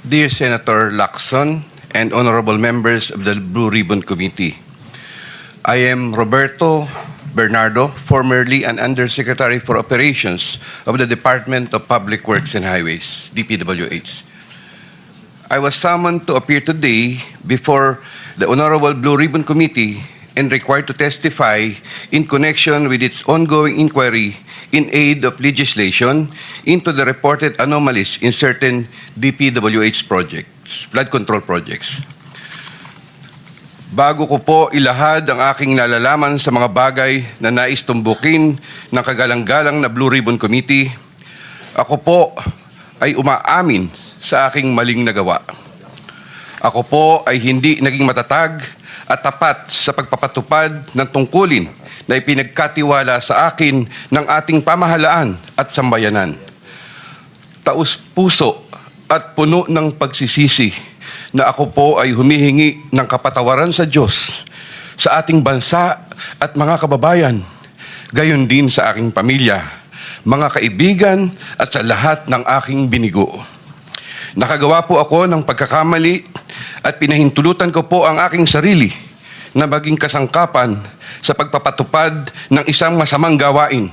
Dear Senator Lacson and honorable members of the Blue Ribbon Committee, I am Roberto Bernardo, formerly an Undersecretary for Operations of the Department of Public Works and Highways, Dpwh. I was summoned to appear today before the Honorable Blue Ribbon Committee and required to testify in connection with its ongoing inquiry in aid of legislation into the reported anomalies in certain DPWH projects, flood control projects. Bago ko po ilahad ang aking nalalaman sa mga bagay na nais tumbukin ng kagalang-galang na Blue Ribbon Committee, ako po ay umaamin sa aking maling nagawa. Ako po ay hindi naging matatag at tapat sa pagpapatupad ng tungkulin na ipinagkatiwala sa akin ng ating pamahalaan at sambayanan. Taus-puso at puno ng pagsisisi na ako po ay humihingi ng kapatawaran sa Diyos, sa ating bansa at mga kababayan, gayon din sa aking pamilya, mga kaibigan at sa lahat ng aking binigo. Nakagawa po ako ng pagkakamali at pinahintulutan ko po ang aking sarili na maging kasangkapan sa pagpapatupad ng isang masamang gawain.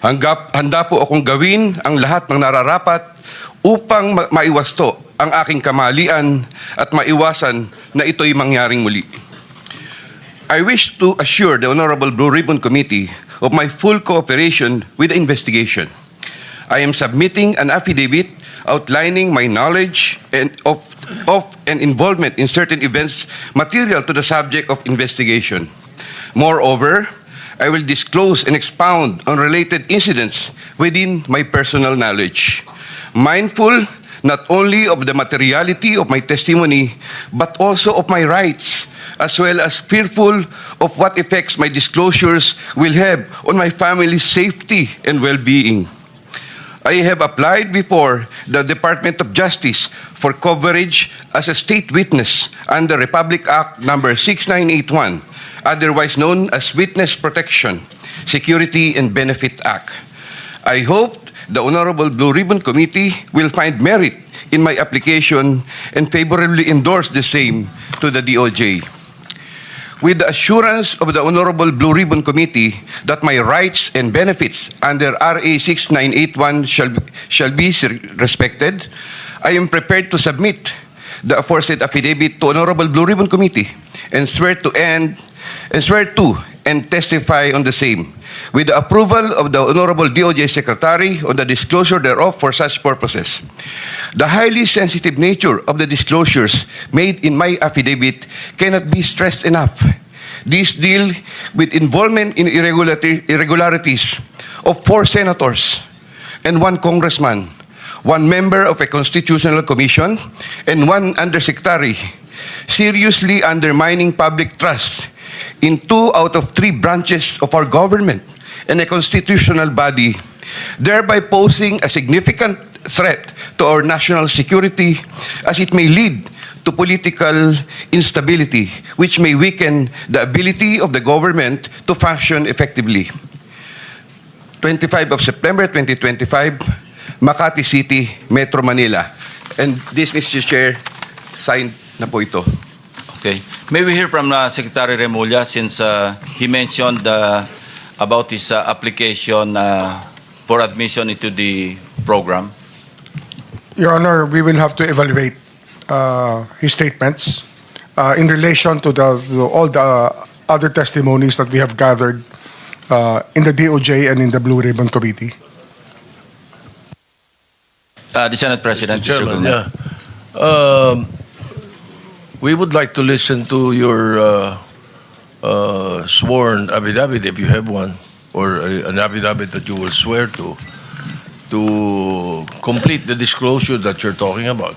Handa po akong gawin ang lahat ng nararapat upang maiwasto ang aking kamalian at maiwasan na ito'y mangyaring muli. I wish to assure the Honorable Blue Ribbon Committee of my full cooperation with the investigation. I am submitting an affidavit outlining my knowledge and of and involvement in certain events material to the subject of investigation. Moreover, I will disclose and expound on related incidents within my personal knowledge, mindful not only of the materiality of my testimony, but also of my rights, as well as fearful of what effects my disclosures will have on my family's safety and well-being. I have applied before the Department of Justice for coverage as a state witness under Republic Act No. 6981, otherwise known as Witness Protection, Security and Benefit Act. I hope the Honorable Blue Ribbon Committee will find merit in my application and favorably endorse the same to the DOJ. With the assurance of the Honorable Blue Ribbon Committee that my rights and benefits under RA 6981 shall be respected, I am prepared to submit the aforesaid affidavit to Honorable Blue Ribbon Committee and swear to and testify on the same, with the approval of the Honorable DOJ Secretary on the disclosure thereof for such purposes. The highly sensitive nature of the disclosures made in my affidavit cannot be stressed enough. These deal with involvement in irregularities of 4 senators and 1 congressman, 1 member of a constitutional commission, and 1 undersecretary, seriously undermining public trust in 2 out of 3 branches of our government and a constitutional body, thereby posing a significant threat to our national security as it may lead to political instability, which may weaken the ability of the government to function effectively. 25 of September 2025, Makati City, Metro Manila. And this, Mr. Chair, signed na po ito. Okay. May we hear from Secretary Remulla since he mentioned about his application for admission into the program? Your Honor, we will have to evaluate his statements in relation to all the other testimonies that we have gathered in the DOJ and in the Blue Ribbon Committee. The Senate President, Mr. Chairman, Guzman. we would like to listen to your sworn affidavit, if you have one, or an affidavit that you will swear to complete the disclosure that you're talking about.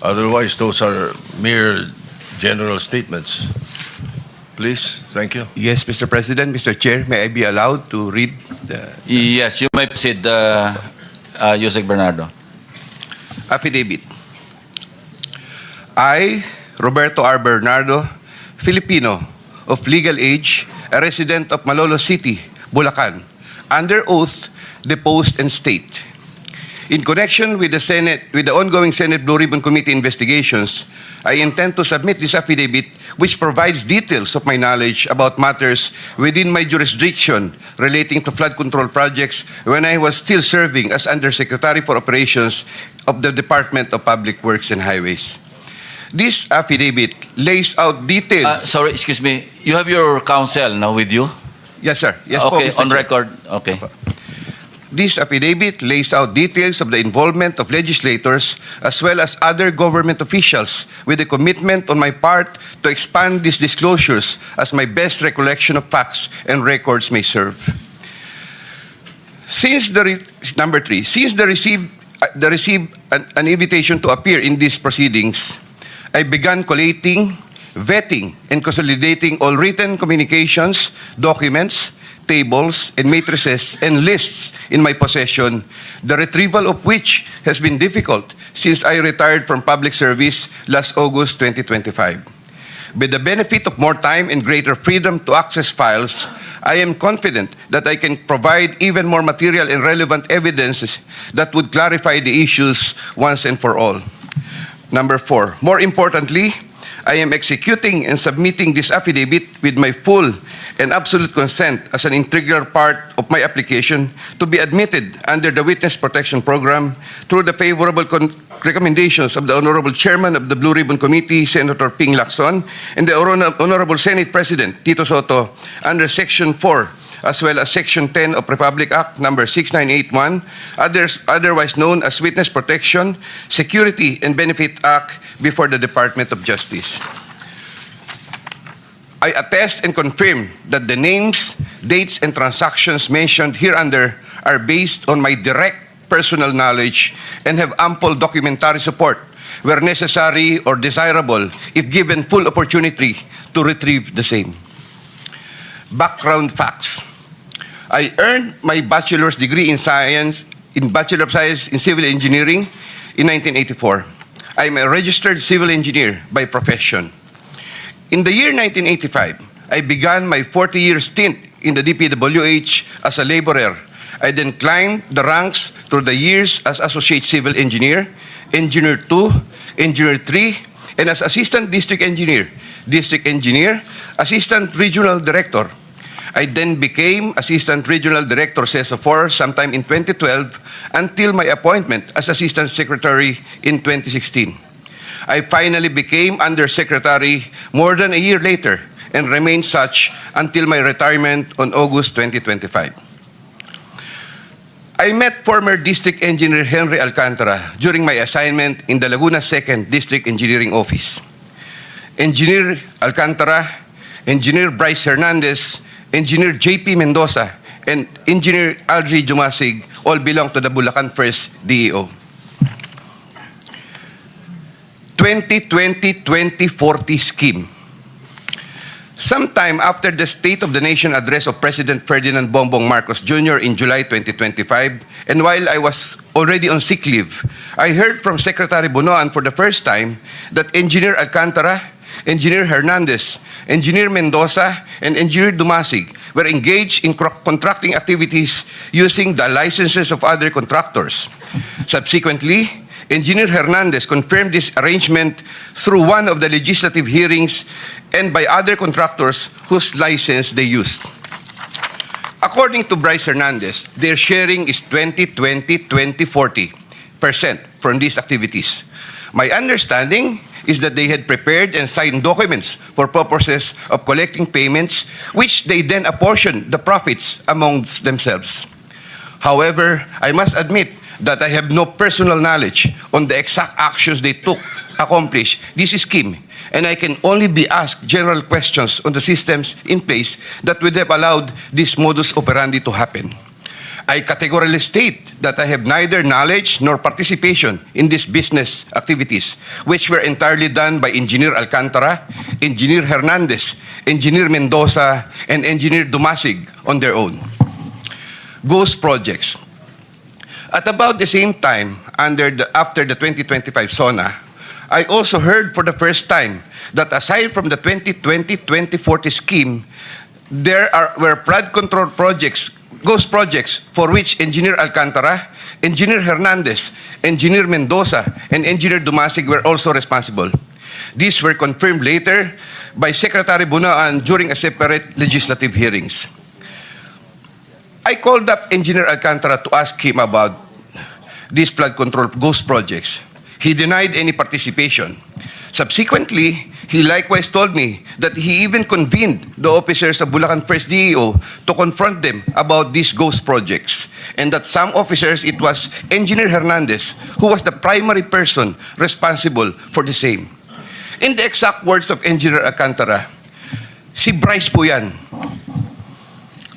Otherwise, those are mere general statements. Please, thank you. Yes, Mr. President, Mr. Chair, may I be allowed to read the Yes, you may proceed, Usec Bernardo. affidavit? I, Roberto R. Bernardo, Filipino, of legal age, a resident of Malolos City, Bulacan, under oath, depose and state. In connection with the ongoing Senate Blue Ribbon Committee investigations, I intend to submit this affidavit which provides details of my knowledge about matters within my jurisdiction relating to flood control projects when I was still serving as Undersecretary for Operations of the Department of Public Works and Highways. This affidavit lays out details. Sorry, excuse me. You have your counsel now with you? Yes, sir. Yes, po, Okay, Mr. on Chair. record. Okay. This affidavit lays out details of the involvement of legislators as well as other government officials with a commitment on my part to expand these disclosures as my best recollection of facts and records may serve. Number three, since the received an invitation to appear in these proceedings, I began collating, vetting, and consolidating all written communications, documents, tables, and matrices and lists in my possession, the retrieval of which has been difficult since I retired from public service last August 2025. With the benefit of more time and greater freedom to access files, I am confident that I can provide even more material and relevant evidence that would clarify the issues once and for all. Number four, more importantly, I am executing and submitting this affidavit with my full and absolute consent as an integral part of my application to be admitted under the Witness Protection Program through the favorable recommendations of the Honorable Chairman of the Blue Ribbon Committee, Senator Ping Lacson, and the Honorable Senate President, Tito Soto, under Section 4, as well as Section 10 of Republic Act Number 6981, otherwise known as Witness Protection, Security, and Benefit Act before the Department of Justice. I attest and confirm that the names, dates, and transactions mentioned hereunder are based on my direct personal knowledge and have ample documentary support where necessary or desirable if given full opportunity to retrieve the same. Background facts. I earned my bachelor's degree in Bachelor of Science in Civil Engineering in 1984. I am a registered civil engineer by profession. In the year 1985, I began my 40-year stint in the Dpwh as a laborer. I then climbed the ranks through the years as Associate Civil Engineer, Engineer 2, Engineer 3, and as Assistant District Engineer, Assistant Regional Director. I then became Assistant Regional Director CESO 4 sometime in 2012 until my appointment as Assistant Secretary in 2016. I finally became Undersecretary more than a year later and remained such until my retirement on August 2025. I met former District Engineer Henry Alcantara during my assignment in the Laguna 2nd District Engineering Office. Engineer Alcantara, Engineer Bryce Hernandez, Engineer J.P. Mendoza, and Engineer Algie Jumasig all belong to the Bulacan 1st DEO. 2020-2040 scheme. Sometime after the State of the Nation address of President Ferdinand Bongbong Marcos Jr. in July 2025, and while I was already on sick leave, I heard from Secretary Bunoan for the first time that Engineer Alcantara, Engineer Hernandez, Engineer Mendoza, and Engineer Dumasig were engaged in contracting activities using the licenses of other contractors. Subsequently, Engineer Hernandez confirmed this arrangement through one of the legislative hearings and by other contractors whose license they used. According to Bryce Hernandez, their sharing is 20-20-20-40% from these activities. My understanding is that they had prepared and signed documents for purposes of collecting payments, which they then apportioned the profits amongst themselves. However, I must admit that I have no personal knowledge on the exact actions they took to accomplish this scheme, and I can only be asked general questions on the systems in place that would have allowed this modus operandi to happen. I categorically state that I have neither knowledge nor participation in these business activities, which were entirely done by Engineer Alcantara, Engineer Hernandez, Engineer Mendoza, and Engineer Dumasig on their own. Ghost projects. At about the same time, after the 2025 SONA, I also heard for the first time that aside from the 2020-2040 scheme, were flood control projects, ghost projects for which Engineer Alcantara, Engineer Hernandez, Engineer Mendoza, and Engineer Dumasig were also responsible. These were confirmed later by Secretary Bunaan during a separate legislative hearings. I called up Engineer Alcantara to ask him about these flood control ghost projects. He denied any participation. Subsequently, he likewise told me that he even convened the officers of Bulacan First DEO to confront them about these ghost projects, and that some officers, it was Engineer Hernandez who was the primary person responsible for the same. In the exact words of Engineer Alcantara, si Bryce po yan.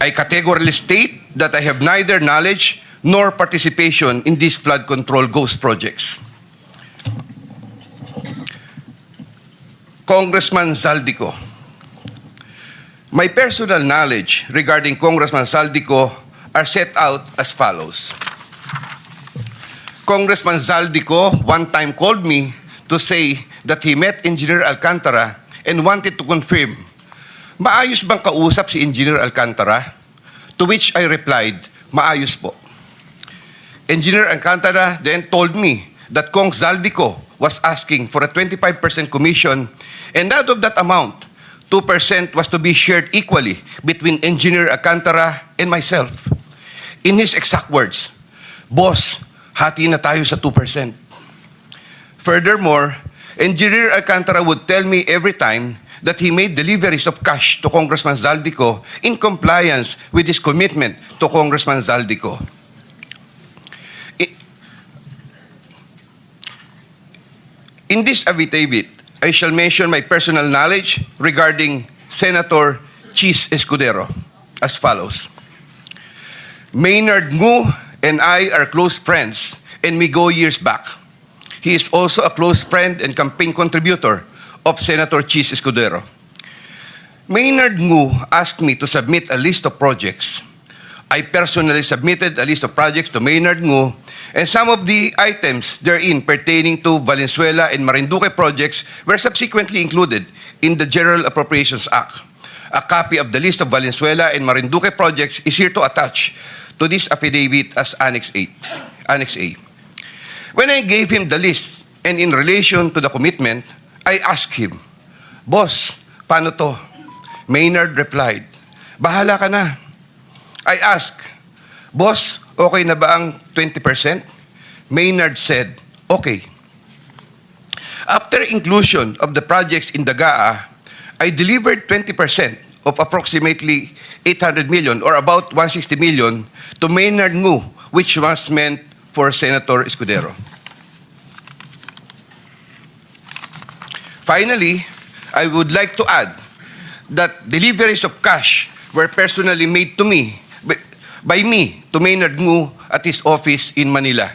I categorically state that I have neither knowledge nor participation in these flood control ghost projects. Congressman Zaldico. My personal knowledge regarding Congressman Zaldico are set out as follows. Congressman Zaldico one time called me to say that he met Engineer Alcantara and wanted to confirm, maayos bang kausap si Engineer Alcantara? To which I replied, maayos po. Engineer Alcantara then told me that Kong Zaldico was asking for a 25% commission, and out of that amount, 2% was to be shared equally between Engineer Alcantara and myself. In his exact words, "Boss, hati na tayo sa 2%. Furthermore, Engineer Alcantara would tell me every time that he made deliveries of cash to Congressman Zaldico in compliance with his commitment to Congressman Zaldico. In this affidavit, I shall mention my personal knowledge regarding Senator Chis Escudero as follows. Maynard Ngu and I are close friends, and we go years back. He is also a close friend and campaign contributor of Senator Chis Escudero. Maynard Ngu asked me to submit a list of projects. I personally submitted a list of projects to Maynard Ngu, and some of the items therein pertaining to Valenzuela and Marinduque projects were subsequently included in the General Appropriations Act. A copy of the list of Valenzuela and Marinduque projects is here to attach to this affidavit as Annex A. When I gave him the list and in relation to the commitment, I asked him, "Boss, paano to?" Maynard replied, "Bahala ka na." I asked, "Boss, okay na ba ang 20%? Maynard said, "Okay." After inclusion of the projects in the GAA, I delivered 20% of approximately 800 million or about 160 million to Maynard Ngu, which was meant for Senator Escudero. Finally, I would like to add that deliveries of cash were personally made to me, by me, to Maynard Ngu at his office in Manila.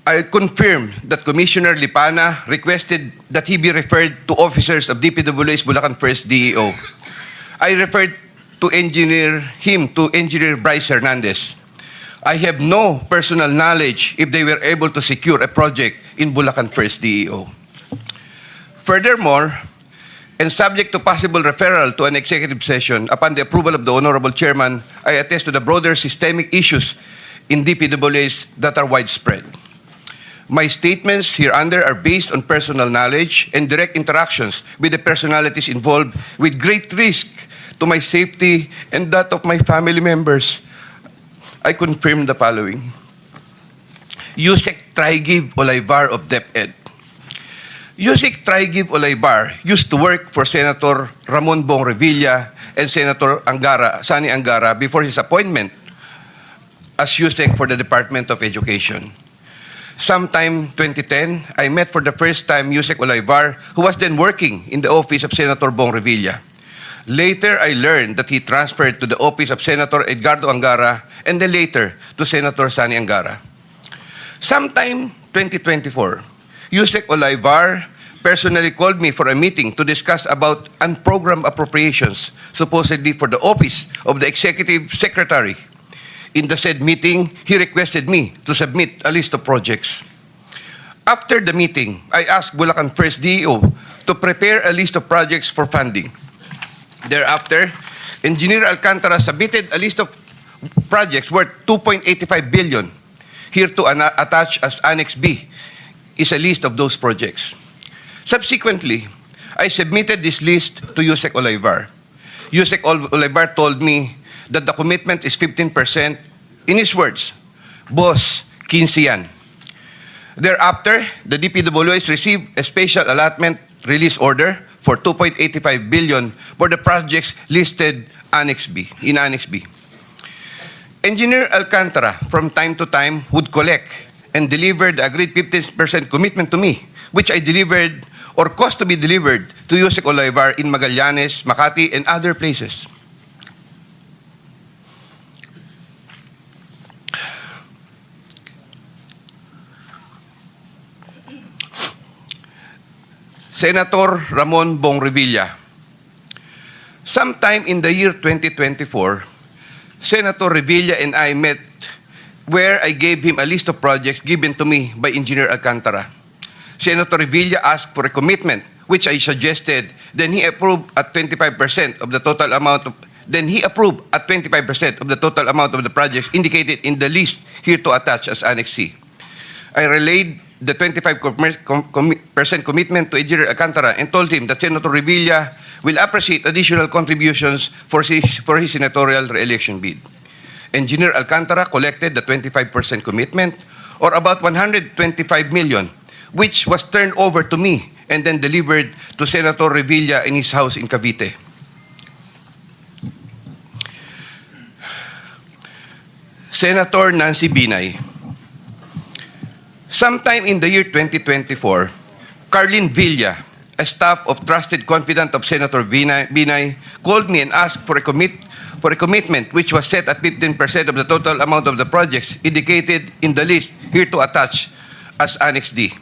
I confirm that Commissioner Lipana requested that he be referred to officers of Dpwh Bulacan First DEO. I referred to Engineer Bryce Hernandez. I have no personal knowledge if they were able to secure a project in Bulacan First DEO. Furthermore, and subject to possible referral to an executive session upon the approval of the Honorable Chairman, I attest to the broader systemic issues in DPWH that are widespread. My statements hereunder are based on personal knowledge and direct interactions with the personalities involved with great risk to my safety and that of my family members. I confirm the following. Usec Bernardo of DepEd. Usec Bernardo used to work for Senator Ramon Bong Revilla and Senator Sani Angara before his appointment as Usec for the Department of Education. Sometime 2010, I met for the first time Usec Bernardo, who was then working in the office of Senator Bong Revilla. Later, I learned that he transferred to the office of Senator Edgardo Angara and then later to Senator Sani Angara. Sometime 2024, Usec Bernardo personally called me for a meeting to discuss about unprogrammed appropriations, supposedly for the office of the Executive Secretary. In the said meeting, he requested me to submit a list of projects. After the meeting, I asked Bulacan First DEO to prepare a list of projects for funding. Thereafter, Engineer Alcantara submitted a list of projects worth 2.85 billion. Here to attach as Annex B is a list of those projects. Subsequently, I submitted this list to Usec Olivar. Usec Olivar told me that the commitment is 15%. In his words, boss, 15 yan. Thereafter, the DPWH received a special allotment release order for 2.85 billion for the projects listed in Annex B. Engineer Alcantara, from time to time, would collect and deliver the agreed 15% commitment to me, which I delivered or caused to be delivered to Usec Olivar in Magallanes, Makati, and other places. Senator Ramon Bong Revilla. Sometime in the year 2024, Senator Revilla and I met where I gave him a list of projects given to me by Engineer Alcantara. Senator Revilla asked for a commitment, which I suggested. Then he approved at 25% of the total amount of the projects indicated in the list here to attach as Annex C. I relayed the 25% commitment to Engineer Alcantara and told him that Senator Revilla will appreciate additional contributions for his senatorial re-election bid. Engineer Alcantara collected the 25% commitment, or about 125 million, which was turned over to me and then delivered to Senator Revilla in his house in Cavite. Senator Nancy Binay. Sometime in the year 2024, Carlin Villa, a staff of trusted confidant of Senator Binay, called me and asked for a commitment which was set at 15% of the total amount of the projects indicated in the list here to attach as Annex D.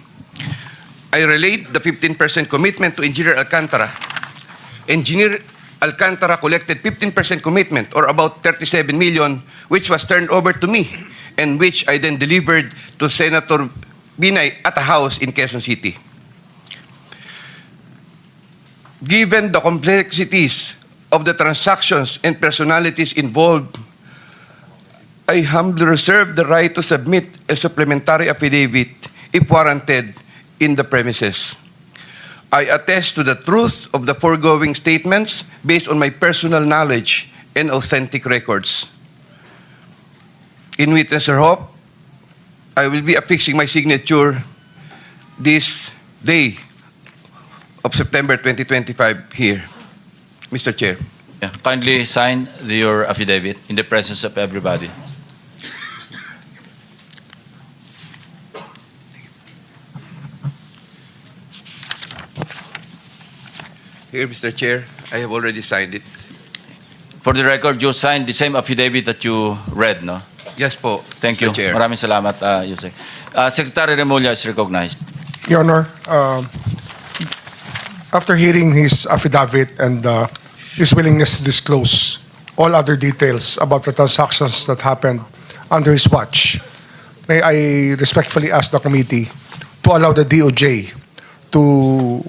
I relayed the 15% commitment to Engineer Alcantara. Engineer Alcantara collected 15% commitment, or about 37 million, which was turned over to me and which I then delivered to Senator Binay at a house in Quezon City. Given the complexities of the transactions and personalities involved, I humbly reserve the right to submit a supplementary affidavit if warranted in the premises. I attest to the truth of the foregoing statements based on my personal knowledge and authentic records. In witness or hope, I will be affixing my signature this day of September 2025 here. Mr. Chair. Yeah, kindly sign your affidavit in the presence of everybody. Here, Mr. Chair, I have already signed it. For the record, you signed the same affidavit that you read, no? Yes po, Thank Mr. you. Chair. Maraming salamat, Usec. Secretary Remulla is recognized. Your Honor, after hearing his affidavit and his willingness to disclose all other details about the transactions that happened under his watch, may I respectfully ask the committee to allow the DOJ to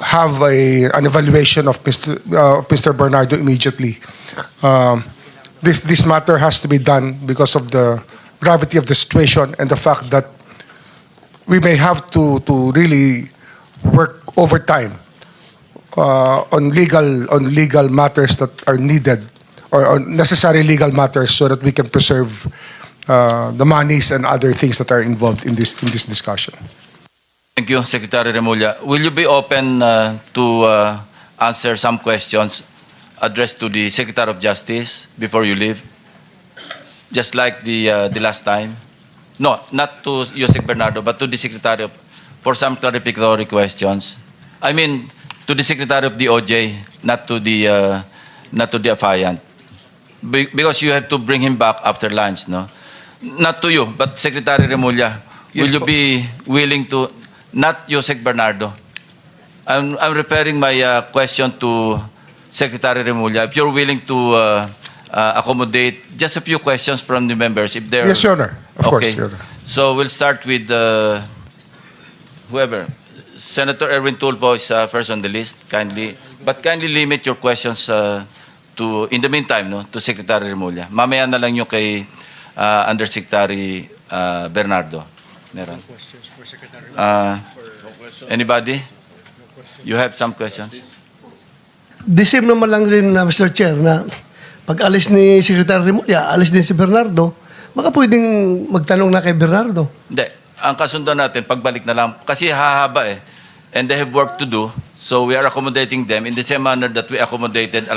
have an evaluation of Mr. Bernardo immediately. This matter has to be done because of the gravity of the situation and the fact that we may have to really work overtime on legal matters that are needed, or necessary legal matters, so that we can preserve the monies and other things that are involved in this discussion. Thank you, Secretary Remulla. Will you be open to answer some questions addressed to the Secretary of Justice before you leave? Just like the last time? No, not to Usec Bernardo, but to the Secretary for some clarificatory questions. I mean, to the Secretary of DOJ, not to the affiant. Because you have to bring him back after lunch, no? Not to you, but Secretary Remulla. Yes, Will you po. be willing to, not Usec Bernardo? I'm referring my question to Secretary Remulla. If you're willing to accommodate just a few questions from the members, if they're... Yes, Your Honor. Of course, Your Honor. So we'll start with whoever. Senator Erwin Tulfo is first on the list, kindly. But kindly limit your questions to in the meantime, no, to Secretary Remulla. Mamaya na lang yung kay Undersecretary Bernardo. Meron. Anybody? You have some questions? The same naman lang rin, Mr. Chair, na pag alis ni Secretary Remulla, alis din si Bernardo, baka pwedeng magtanong na kay Bernardo. Hindi. Ang kasundan natin, pagbalik na lang, kasi hahaba eh. And they have work to do, so we are accommodating them in the same manner that we accommodated